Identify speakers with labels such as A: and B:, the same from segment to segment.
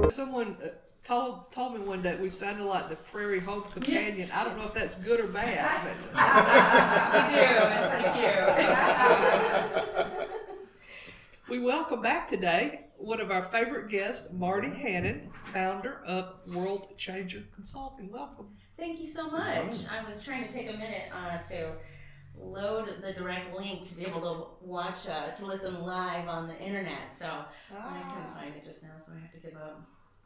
A: Someone told me one day we sounded like the Prairie Home Companion.
B: Yes.
A: I don't know if that's good or bad, but
B: You do.
A: we welcome back today one of our favorite guests, Marti Hannon, founder of World Changer Consulting. Welcome.
B: Thank you so much. I was trying to take a minute to load the direct link to be able to watch, to listen live on the internet. So I couldn't find it just now, so I have to give up.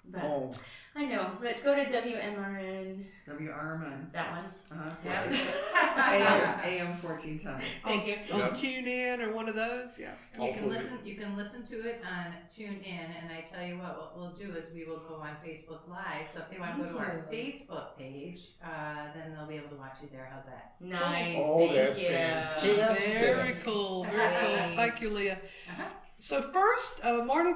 B: But I know, but go to WMRN.
C: WRMN.
B: That one.
C: Yep.
B: Yep.
C: AM 1410.
B: Thank you.
A: On TuneIn or one of those, yeah.
D: You can listen to it on TuneIn, and I tell you what we'll do is we will go on Facebook Live. So if they want to go to our Facebook page, then they'll be able to watch you there. How's that?
B: Nice.
E: Oh, that's
B: Thank you.
E: fantastic.
A: Very cool. Very cool.
B: Sweet.
A: Thank you, Leah.
D: Uh-huh.
A: So first, Marti,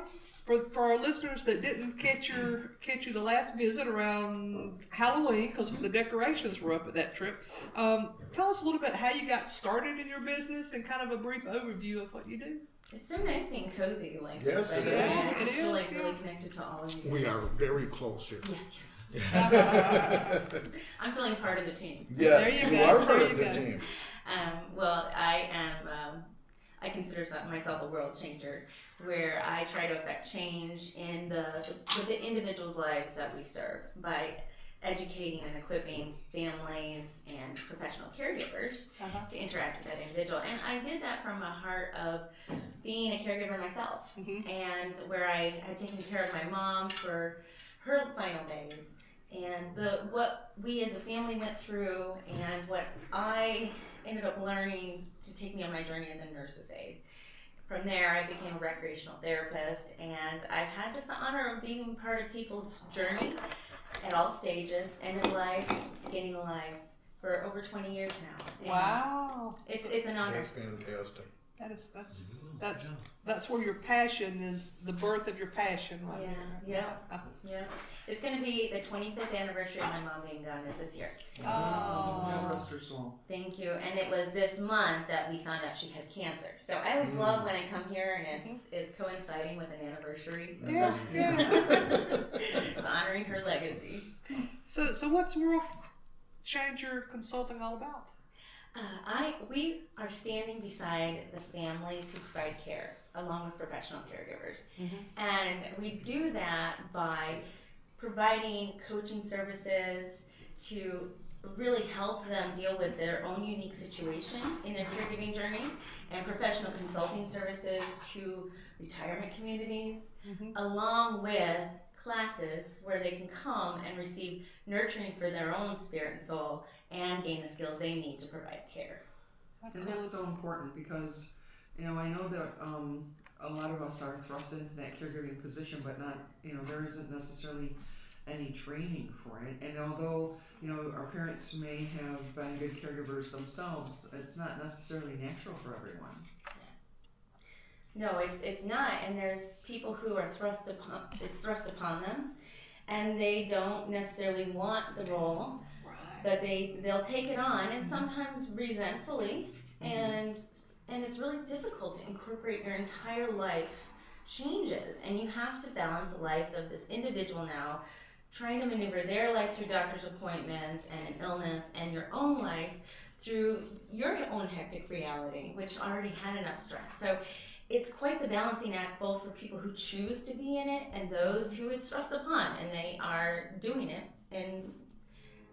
A: for our listeners that didn't catch you the last visit around Halloween, because the decorations were up at that trip, tell us a little bit how you got started in your business and kind of a brief overview of what you do.
B: It's so nice being cozy like
E: Yes,
B: this.
E: it
B: Right?
E: is.
B: I
A: It
B: just feel
A: is,
B: like
A: yeah.
B: really connected to all of you.
E: We are very close here.
B: Yes, yes. I'm feeling part of the team.
E: Yes,
A: There you
E: you
A: go,
E: are
A: there
E: part
A: you
E: of the
A: go.
E: team.
B: Well, I am, I consider myself a world changer, where I try to affect change in the individuals' lives that we serve by educating and equipping families and professional caregivers to interact with that individual. And I did that from a heart of being a caregiver myself, and where I had taken care of my mom for her final days, and what we as a family went through, and what I ended up learning to take me on my journey as a nurse's aide. From there, I became a recreational therapist, and I've had just the honor of being part of people's journey at all stages, end of life, beginning of life, for over 20 years now. And
A: Wow.
B: it's an honor.
E: That's fantastic.
A: That's where your passion is, the birth of your passion, right?
B: Yeah. It's going to be the 25th anniversary of my mom being gone this year.
C: God rest her soul.
B: Thank you. And it was this month that we found out she had cancer. So I always love when I come here and it's coinciding with an anniversary.
A: Yeah.
B: It's honoring her legacy.
A: So what's World Changer Consulting all about?
B: We are standing beside the families who provide care, along with professional caregivers. And we do that by providing coaching services to really help them deal with their own unique situation in their caregiving journey, and professional consulting services to retirement communities, along with classes where they can come and receive nurturing for their own spirit and soul and gain the skills they need to provide care.
C: And that's so important because, I know that a lot of us are thrust into that caregiving position, but not, there isn't necessarily any training for it. And although, our parents may have been good caregivers themselves, it's not necessarily natural for everyone.
B: No, it's not, and there's people who are thrust upon them, and they don't necessarily want the role, but they'll take it on, and sometimes resentfully, and it's really difficult to incorporate your entire life changes, and you have to balance the life of this individual now, trying to maneuver their life through doctor's appointments and an illness, and your own life through your own hectic reality, which already had enough stress. So it's quite the balancing act, both for people who choose to be in it and those who it's thrust upon, and they are doing it, and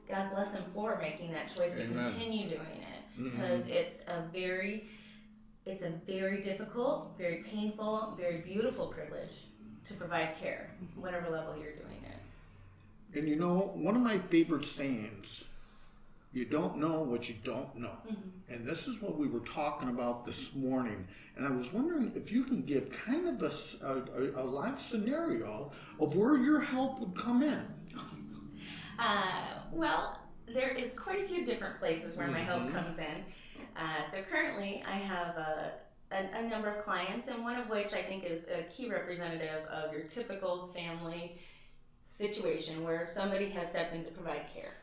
B: God bless them for making that choice to continue doing it, because it's a very difficult, very painful, very beautiful privilege to provide care, whatever level you're doing it.
E: And one of my favorite sayings, you don't know what you don't know. And this is what we were talking about this morning. And I was wondering if you can give kind of a live scenario of where your help would come in.
B: Well, there is quite a few different places where my help comes in. So currently I have a number of clients, and one of which I think is a key representative of your typical family situation where somebody has stepped in to provide care.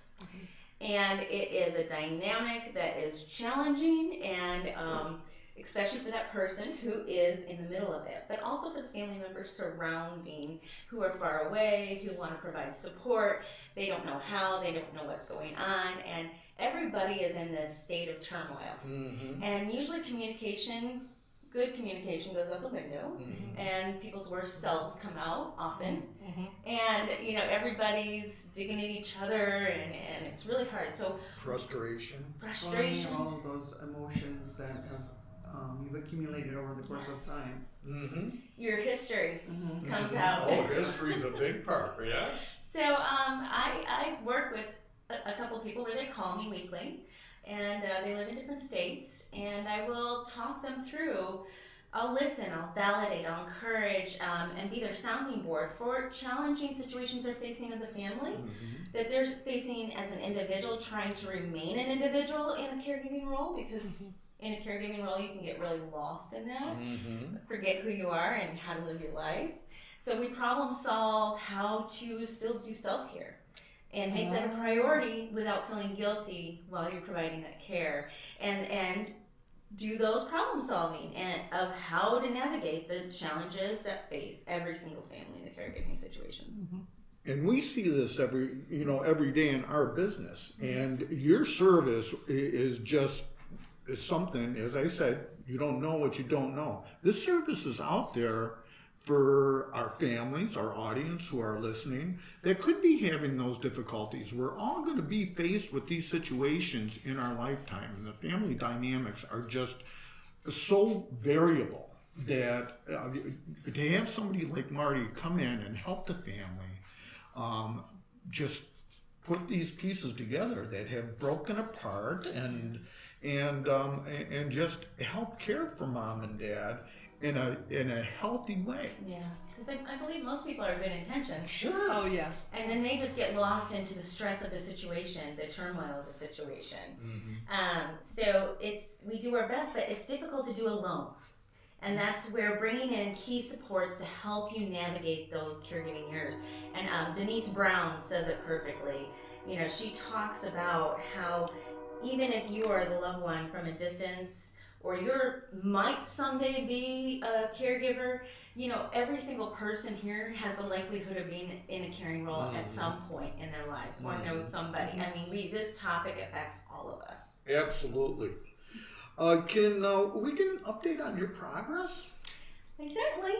B: And it is a dynamic that is challenging, and especially for that person who is in the middle of it, but also for the family members surrounding who are far away, who want to provide support. They don't know how, they don't know what's going on, and everybody is in this state of turmoil.
E: Mm-hmm.
B: And usually good communication goes out the window, and people's worst selves come out often. And everybody's digging at each other, and it's really hard. So
E: Frustration.
C: All of those emotions that have you've accumulated over the course of time.
E: Mm-hmm.
B: Your history comes out.
E: Oh, history's a big part, yes.
B: So I work with a couple people where they call me weekly, and they live in different states, and I will talk them through. I'll listen, I'll validate, I'll encourage, and be their sounding board for challenging situations they're facing as a family, that they're facing as an individual, trying to remain an individual in a caregiving role, because in a caregiving role you can get really lost in that, forget who you are and how to live your life. So we problem solve how to still do self-care and make that a priority without feeling guilty while you're providing that care, and do those problem solving and of how to navigate the challenges that face every single family in the caregiving situations.
E: And we see this every day in our business, and your service is just something, as I said, you don't know what you don't know. This service is out there for our families, our audience who are listening, that could be having those difficulties. We're all going to be faced with these situations in our lifetime, and the family dynamics are just so variable that to have somebody like Marti come in and help the family just put these pieces together that have broken apart and just help care for mom and dad in a healthy way.
B: Yeah, because I believe most people are good intentions.
E: Sure.
A: Oh yeah.
B: And then they just get lost into the stress of the situation, the turmoil of the situation. So we do our best, but it's difficult to do alone. And that's where bringing in key supports to help you navigate those caregiving years. And Denise Brown says it perfectly. She talks about how even if you are the loved one from a distance, or you might someday be a caregiver, every single person here has the likelihood of being in a caring role at some point in their lives, or knows somebody. I mean, this topic affects all of us.
E: Absolutely. Can we get an update on your progress?
B: Exactly.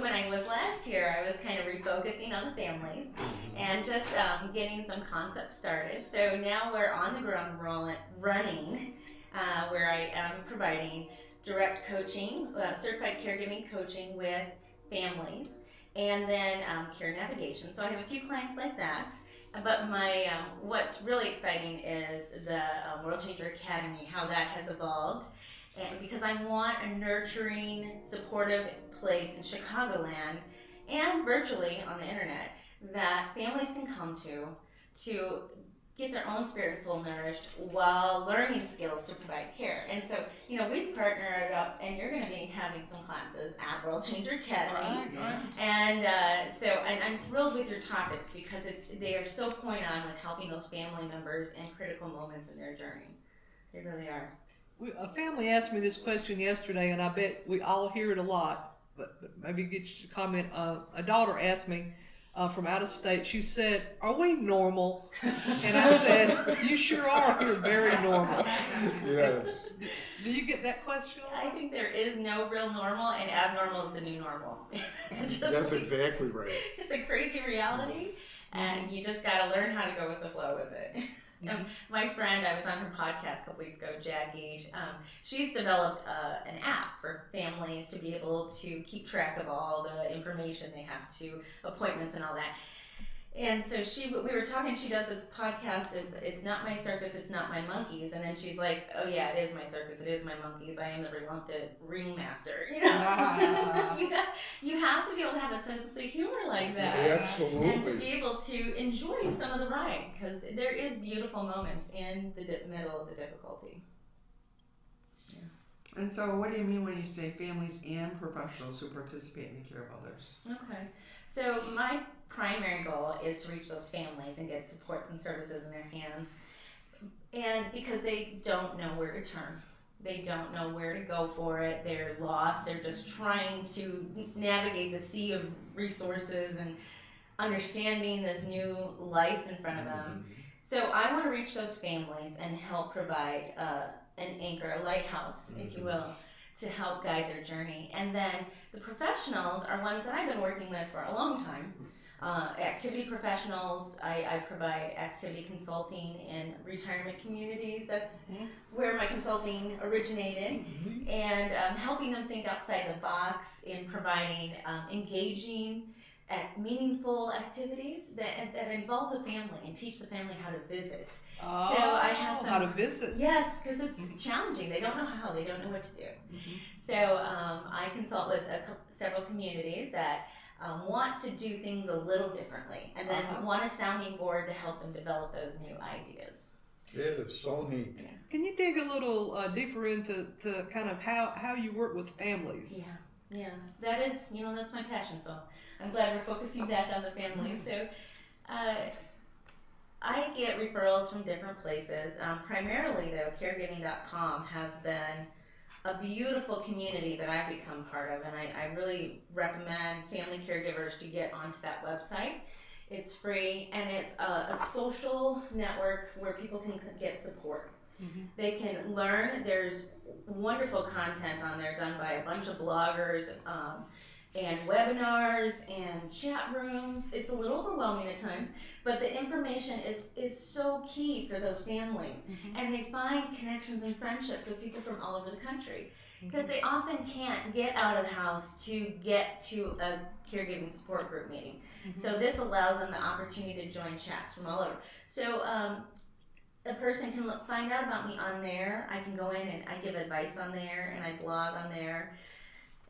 B: When I was last here, I was kind of refocusing on the families and just getting some concepts started. So now we're on the ground running, where I am providing direct coaching, certified caregiving coaching with families, and then care navigation. So I have a few clients like that. But my what's really exciting is the World Changer Academy, how that has evolved. And because I want a nurturing, supportive place in Chicagoland and virtually on the internet that families can come to get their own spirit and soul nourished while learning skills to provide care. And so, we've partnered up, and you're going to be having some classes at World Changer Academy.
A: Right.
B: And and I'm thrilled with your topics because they are so point on with helping those family members in critical moments in their journey. They really are.
A: A family asked me this question yesterday, and I bet we all hear it a lot, but maybe get you to comment. A daughter asked me from out of state, she said, "Are we normal?" And I said, "You sure are. You're very normal."
E: Yes.
A: Do you get that question a lot?
B: I think there is no real normal, and abnormal is the new normal.
E: That's exactly right.
B: It's a crazy reality, and you just got to learn how to go with the flow with it. My friend, I was on her podcast a couple weeks ago, Jackie, she's developed an app for families to be able to keep track of all the information they have to, appointments and all that. And so we were talking, she does this podcast, it's not my circus, it's not my monkeys. And then she's like, oh yeah, it is my circus, it is my monkeys, I am the reluctant ringmaster. You have to be able to have a sense of humor like that.
E: Absolutely.
B: And to be able to enjoy some of the ride, because there is beautiful moments in the middle of the difficulty.
C: And so what do you mean when you say families and professionals who participate in the care of others?
B: Okay. So my primary goal is to reach those families and get supports and services in their hands And because they don't know where to turn. They don't know where to go for it. They're lost. They're just trying to navigate the sea of resources and understanding this new life in front of them. So I want to reach those families and help provide an anchor, a lighthouse, if you will, to help guide their journey. And then the professionals are ones that I've been working with for a long time. Activity professionals, I provide activity consulting in retirement communities. That's where my consulting originated. And helping them think outside the box in providing engaging, meaningful activities that involve the family and teach the family how to visit.
A: Oh,
B: So I have some,
A: how to visit.
B: Yes, because it's challenging. They don't know how. They don't know what to do. So I consult with several communities that want to do things a little differently, and then want a sounding board to help them develop those new ideas.
E: It is so neat.
B: Yeah.
A: Can you dig a little deeper into kind of how you work with families?
B: Yeah, that is, that's my passion, so I'm glad we're focusing back on the families. So I get referrals from different places. Primarily, though, caregiving.com has been a beautiful community that I've become part of, and I really recommend family caregivers to get onto that website. It's free, and it's a social network where people can get support. They can learn. There's wonderful content on there done by a bunch of bloggers and webinars and chat rooms. It's a little overwhelming at times, but the information is so key for those families. And they find connections and friendships with people from all over the country, because they often can't get out of the house to get to a caregiving support group meeting. So this allows them the opportunity to join chats from all over. So a person can find out about me on there. I can go in and I give advice on there, and I blog on there.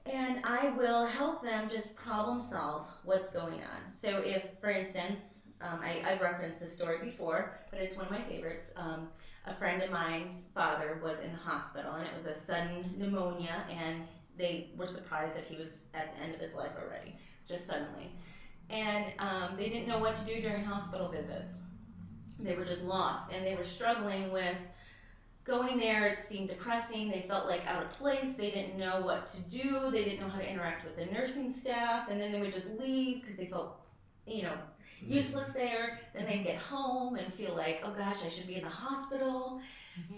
B: And I will help them just problem solve what's going on. So if, for instance, I've referenced this story before, but it's one of my favorites. A friend of mine's father was in the hospital, and it was a sudden pneumonia, and they were surprised that he was at the end of his life already, just suddenly. And they didn't know what to do during hospital visits. They were just lost, and they were struggling with going there. It seemed depressing. They felt like out of place. They didn't know what to do. They didn't know how to interact with the nursing staff, and then they would just leave because they felt, useless there. Then they'd get home and feel like, oh gosh, I should be in the hospital.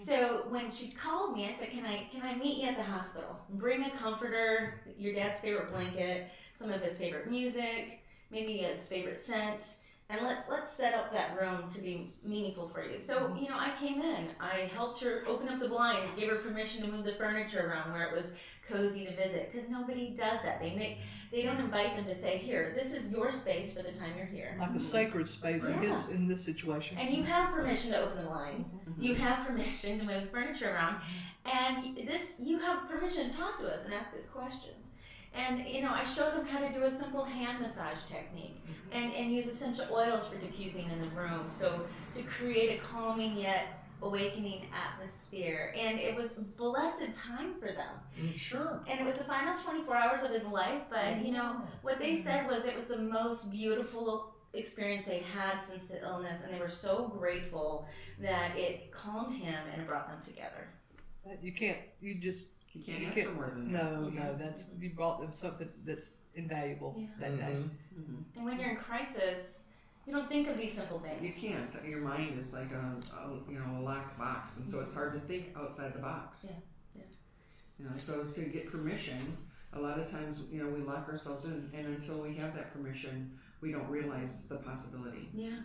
B: So when she called me, I said, can I meet you at the hospital? Bring a comforter, your dad's favorite blanket, some of his favorite music, maybe his favorite scent. And let's set up that room to be meaningful for you. So, I came in, I helped her open up the blinds, gave her permission to move the furniture around where it was cozy to visit, because nobody does that. They don't invite them to say, here, this is your space for the time you're here.
A: Like a sacred space in this situation.
B: And you have permission to open the blinds. You have permission to move the furniture around. And you have permission to talk to us and ask us questions. And, I showed them how to do a simple hand massage technique and use essential oils for diffusing in the room. So to create a calming yet awakening atmosphere. And it was blessed time for them.
E: Sure.
B: And it was the final 24 hours of his life. But, what they said was it was the most beautiful experience they'd had since the illness. And they were so grateful that it calmed him and it brought them together.
A: You can't
C: ask for more than that.
A: No, that's, you brought them something that's invaluable that day.
B: And when you're in crisis, you don't think of these simple things.
C: You can't. Your mind is like a locked box, and so it's hard to think outside the box.
B: Yeah.
C: So to get permission, a lot of times, we lock ourselves in, and until we have that permission, we don't realize the possibility.
B: Yeah.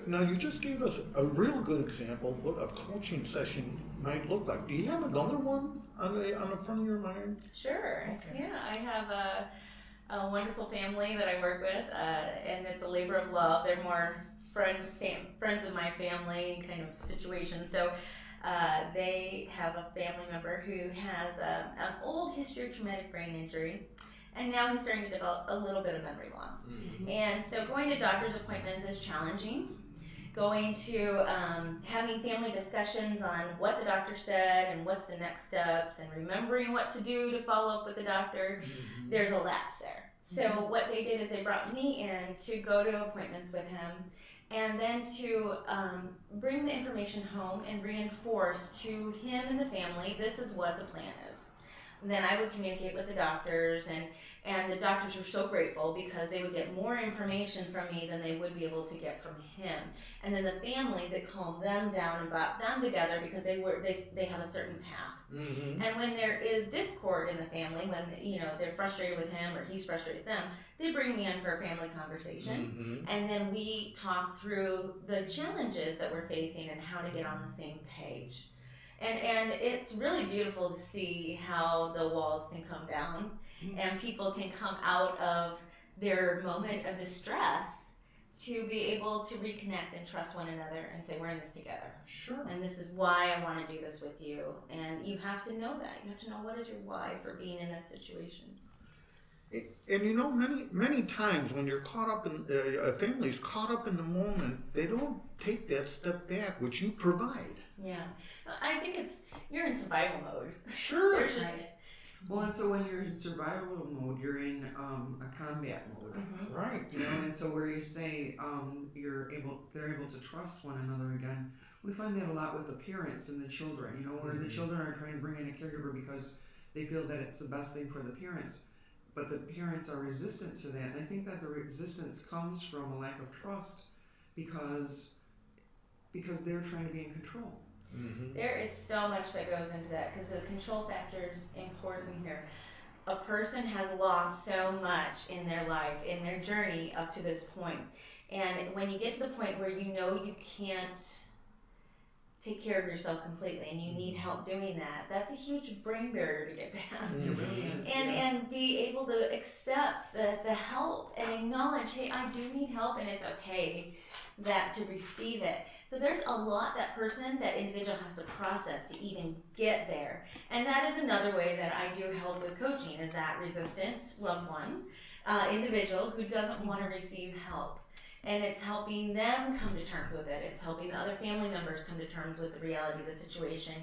E: Now, you just gave us a real good example of what a coaching session might look like. Do you have another one on the front of your mind?
B: Sure.
E: Okay.
B: Yeah, I have a wonderful family that I work with, and it's a labor of love. They're more friends of my family kind of situation. So they have a family member who has an old history of traumatic brain injury. And now he's starting to develop a little bit of memory loss. And so going to doctor's appointments is challenging. Going to having family discussions on what the doctor said and what's the next steps and remembering what to do to follow up with the doctor, there's a lapse there. So what they did is they brought me in to go to appointments with him, and then to bring the information home and reinforce to him and the family, this is what the plan is. And then I would communicate with the doctors, and the doctors were so grateful because they would get more information from me than they would be able to get from him. And then the families, it calmed them down and brought them together because they have a certain path.
E: Mm-hmm.
B: And when there is discord in the family, when they're frustrated with him or he's frustrated with them, they bring me in for a family conversation, and then we talk through the challenges that we're facing and how to get on the same page. And it's really beautiful to see how the walls can come down and people can come out of their moment of distress to be able to reconnect and trust one another and say, we're in this together.
E: Sure.
B: And this is why I want to do this with you. And you have to know that. You have to know what is your why for being in this situation.
E: And many times when you're caught up in, a family's caught up in the moment, they don't take that step back, which you provide.
B: Yeah. I think you're in survival mode.
E: Sure.
B: There's just,
C: Well, and so when you're in survival mode, you're in a combat mode,
E: Right.
C: and so where you say they're able to trust one another again. We find that a lot with the parents and the children, where the children are trying to bring in a caregiver because they feel that it's the best thing for the parents, but the parents are resistant to that. And I think that the resistance comes from a lack of trust because they're trying to be in control.
B: there is so much that goes into that because the control factor is important here. A person has lost so much in their life, in their journey up to this point. And when you get to the point where you can't take care of yourself completely and you need help doing that, that's a huge brain barrier to get past.
C: It really is.
B: And be able to accept the help and acknowledge, hey, I do need help, and it's okay to receive it. So there's a lot that individual has to process to even get there. And that is another way that I do help with coaching, is that resistant loved one, individual who doesn't want to receive help. And it's helping them come to terms with it. It's helping the other family members come to terms with the reality of the situation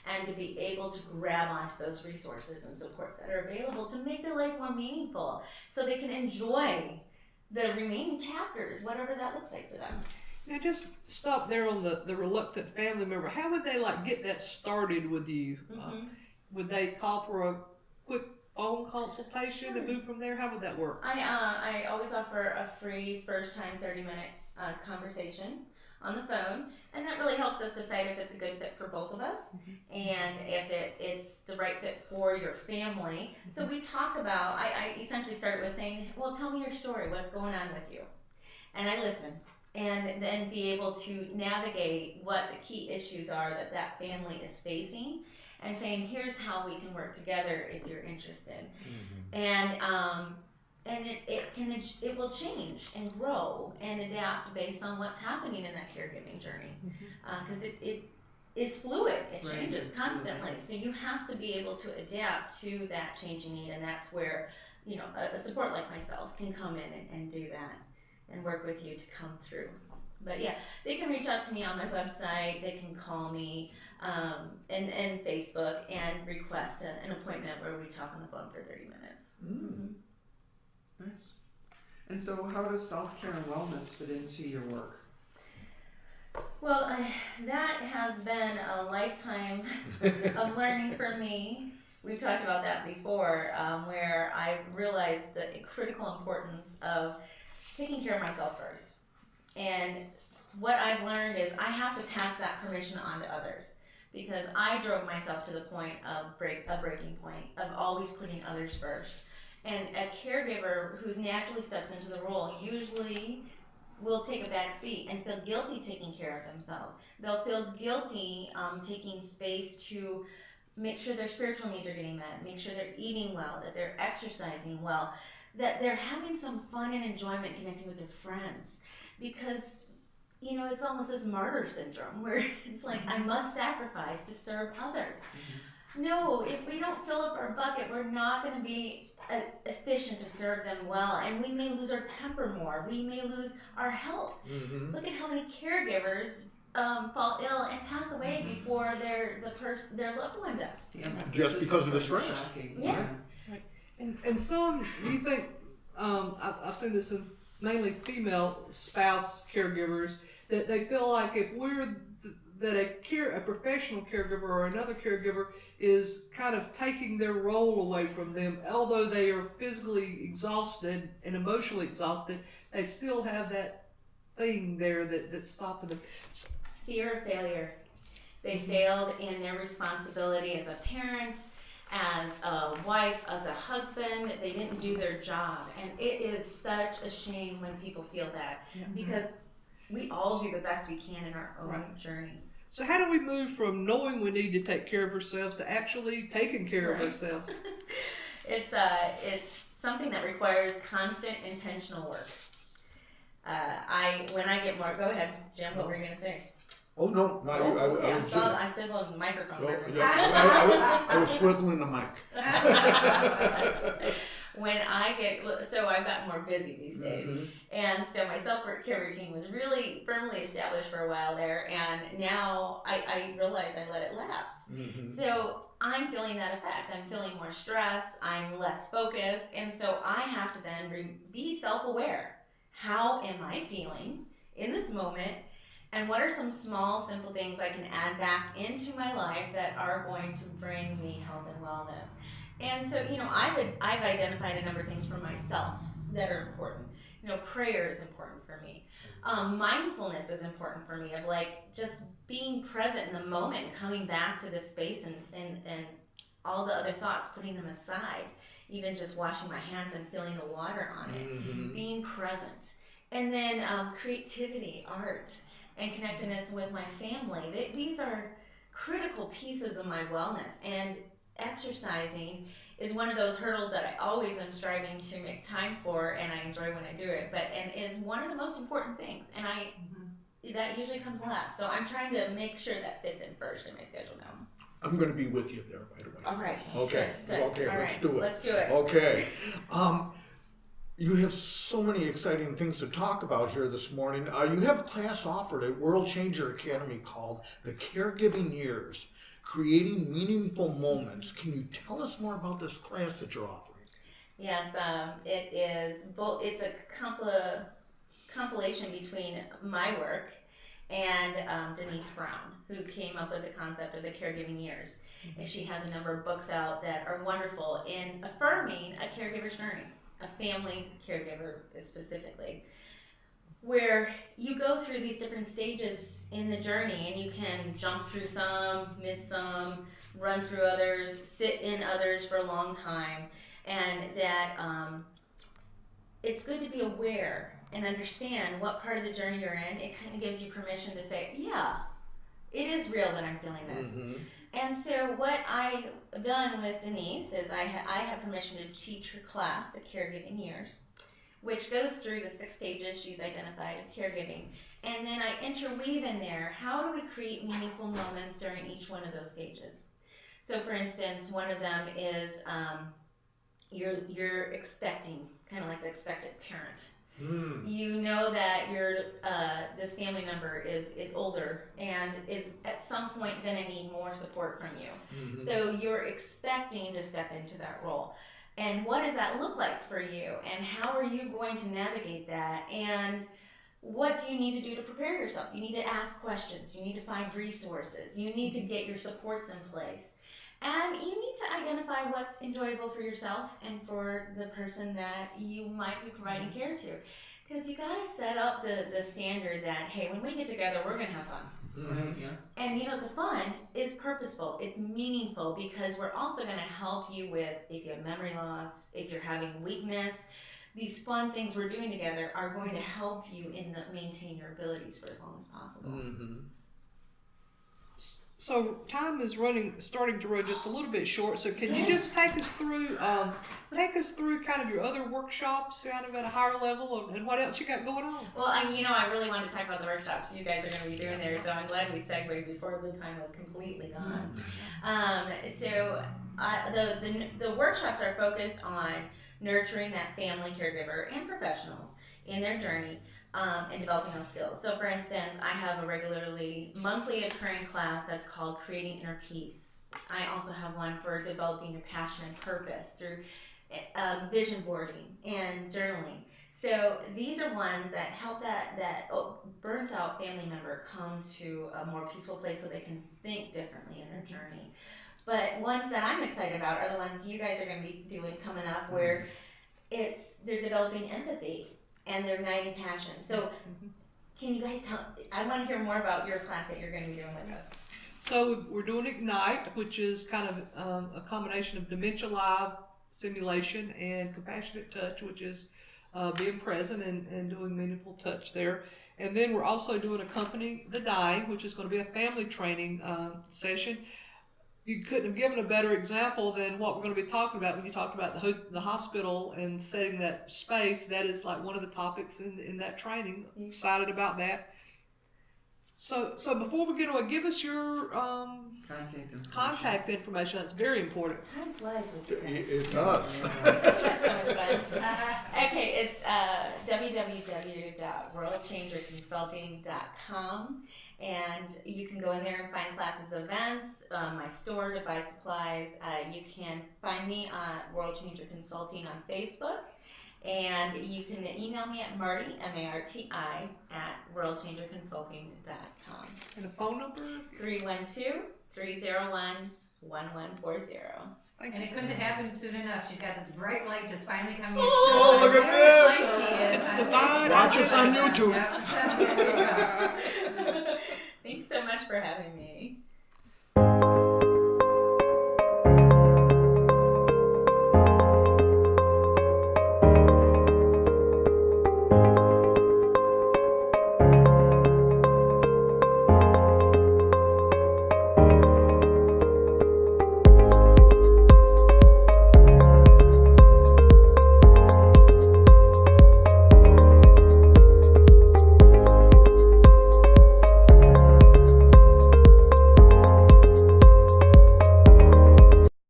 B: and to be able to grab onto those resources and supports that are available to make their life more meaningful so they can enjoy the remaining chapters, whatever that looks like for them.
A: Now just stop there on the reluctant family member. How would they get that started with you? Would they call for a quick phone consultation and move from there? How would that work?
B: I always offer a free first-time 30-minute conversation on the phone, and that really helps us decide if it's a good fit for both of us and if it's the right fit for your family. So we talk about, I essentially started with saying, well, tell me your story, what's going on with you? And I listen, and then be able to navigate what the key issues are that family is facing, and saying, here's how we can work together if you're interested. And it will change and grow and adapt based on what's happening in that caregiving journey, because it is fluid. It changes constantly. So you have to be able to adapt to that changing need, and that's where a support like myself can come in and do that and work with you to come through. But yeah, they can reach out to me on my website, they can call me, and Facebook, and request an appointment where we talk on the phone for 30 minutes.
C: Nice. And so how does self-care and wellness fit into your work?
B: Well, that has been a lifetime of learning for me. We've talked about that before, where I've realized the critical importance of taking care of myself first. And what I've learned is I have to pass that permission on to others, because I drove myself to the point of a breaking point of always putting others first. And a caregiver who naturally steps into the role usually will take a back seat and feel guilty taking care of themselves. They'll feel guilty taking space to make sure their spiritual needs are getting met, make sure they're eating well, that they're exercising well, that they're having some fun and enjoyment connecting with their friends. Because, it's almost this martyr syndrome where it's like, I must sacrifice to serve others. No, if we don't fill up our bucket, we're not going to be efficient to serve them well, and we may lose our temper more. We may lose our health. Look at how many caregivers fall ill and pass away before their loved one does.
E: Just because of the stress.
B: Yeah.
A: And some, you think, I've seen this in mainly female spouse caregivers, that they feel like if that a professional caregiver or another caregiver is kind of taking their role away from them, although they are physically exhausted and emotionally exhausted, they still have that thing there that's stopping them.
B: Fear of failure. They failed in their responsibility as a parent, as a wife, as a husband. They didn't do their job. And it is such a shame when people feel that, because we all do the best we can in our own journey.
A: So how do we move from knowing we need to take care of ourselves to actually taking care of ourselves?
B: It's something that requires constant intentional work. When I get more, go ahead, Jim, what were you going to say?
E: Oh, no,
B: I said on the microphone.
E: I was swiveling the mic.
B: When I get, so I've gotten more busy these days, and so my self-care routine was really firmly established for a while there, and now I realize I let it lapse. So I'm feeling that effect. I'm feeling more stress, I'm less focused, and so I have to then be self-aware. How am I feeling in this moment? And what are some small, simple things I can add back into my life that are going to bring me health and wellness? And so, I've identified a number of things for myself that are important. Prayer is important for me. Mindfulness is important for me, of just being present in the moment, coming back to this space and all the other thoughts, putting them aside, even just washing my hands and feeling the water on it, being present. And then creativity, art, and connectedness with my family. These are critical pieces of my wellness. And exercising is one of those hurdles that I always am striving to make time for, and I enjoy when I do it, and is one of the most important things. And that usually comes last. So I'm trying to make sure that fits in first in my schedule now.
E: I'm going to be with you there, by the way.
B: All right.
E: Okay.
B: Good.
E: Okay.
B: All
E: Let's
B: right.
E: do it.
B: Let's do it.
E: Okay. You have so many exciting things to talk about here this morning. You have a class offered at World Changer Academy called The Caregiving Years, Creating Meaningful Moments. Can you tell us more about this class that you're offering?
B: Yes, it is both. It's a compilation between my work and Denise Brown, who came up with the concept of the Caregiving Years. And she has a number of books out that are wonderful in affirming a caregiver's journey, a family caregiver specifically, where you go through these different stages in the journey, and you can jump through some, miss some, run through others, sit in others for a long time, and that it's good to be aware and understand what part of the journey you're in. It kind of gives you permission to say, yeah, it is real that I'm feeling this. And so what I've done with Denise is I have permission to teach her class, The Caregiving Years, which goes through the 6 stages she's identified of caregiving. And then I interweave in there, how do we create meaningful moments during each one of those stages? So for instance, one of them is you're expecting, kind of like the expected parent. You know that this family member is older and is at some point going to need more support from you. So you're expecting to step into that role. And what does that look like for you? And how are you going to navigate that? And what do you need to do to prepare yourself? You need to ask questions. You need to find resources. You need to get your supports in place. And you need to identify what's enjoyable for yourself and for the person that you might be providing care to. Because you got to set up the standard that, hey, when we get together, we're going to have fun.
C: Right, yeah.
B: And the fun is purposeful, it's meaningful, because we're also going to help you with, if you have memory loss, if you're having weakness, these fun things we're doing together are going to help you maintain your abilities for as long as possible.
A: So time is starting to run just a little bit short. So can you just take us through kind of your other workshops, kind of at a higher level, and what else you got going on?
B: Well, I really wanted to talk about the workshops you guys are going to be doing there, so I'm glad we segued before the time was completely gone. The workshops are focused on nurturing that family caregiver and professionals in their journey. And developing those skills. So for instance, I have a regularly monthly occurring class that's called Creating Inner Peace. I also have one for developing your passion and purpose through vision boarding and journaling. So these are ones that help that burnt out family member come to a more peaceful place so they can think differently in their journey. But ones that I'm excited about are the ones you guys are going to be doing coming up, where they're developing empathy and they're igniting passion. So can you guys I want to hear more about your class that you're going to be doing with us.
A: So we're doing Ignite, which is kind of a combination of Dementia Live simulation and compassionate touch, which is being present and doing meaningful touch there. And then we're also doing Accompanying the Dying, which is going to be a family training session. You couldn't have given a better example than what we're going to be talking about when you talked about the hospital and setting that space. That is like one of the topics in that training. Excited about that. So before we get on, give us your contact information. That's very important.
B: Time flies with you guys.
E: It does.
B: That's so much fun. Okay, it's www.worldchangerconsulting.com, and you can go in there and find classes, events, my store to buy supplies. You can find me on World Changer Consulting on Facebook, and you can email me at Marti, M-A-R-T-I, at worldchangerconsulting.com.
A: And a phone number?
B: 312-301-1140.
A: Thank
D: And
A: you.
D: it couldn't have happened soon enough. She's got this bright light just finally coming in.
A: Oh,
E: look at this.
A: It's divine.
E: Watch us on YouTube.
D: Yep.
B: Thanks so much for having me.